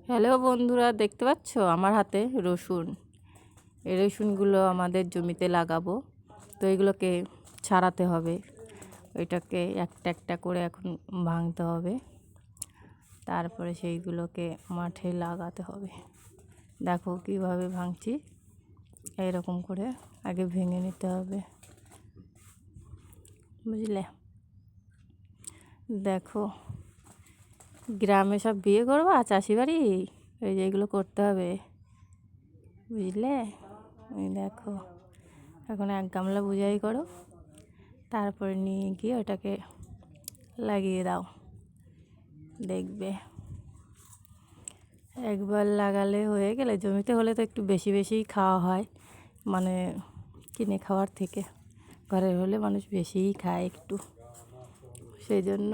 Hello বন্ধুরা, দেখতে পাচ্ছ আমার হাতে রসুন। এই রসুনগুলো আমাদের জমিতে লাগাবো, তো এগুলোকে ছাড়াতে হবে। ওইটাকে একটা একটা করে এখন ভাঙতে হবে, তারপরে সেইগুলোকে মাঠে লাগাতে হবে। দেখো কিভাবে ভাঙছি, এইরকম করে আগে ভেঙে নিতে হবে, বুঝলে। দেখো, গ্রামে সব বিয়ে করবা চাষি বাড়ি, এই যে এগুলো করতে হবে, বুঝলে। দেখো, এখন এক গামলা বুঝাই করো, তারপরে নিয়ে গিয়ে ওটাকে লাগিয়ে দাও। দেখবে একবার লাগালে হয়ে গেলে, জমিতে হলে তো একটু বেশি বেশিই খাওয়া হয়, মানে কিনে খাওয়ার থেকে ঘরের হলে মানুষ বেশিই খায় একটু, সেই জন্য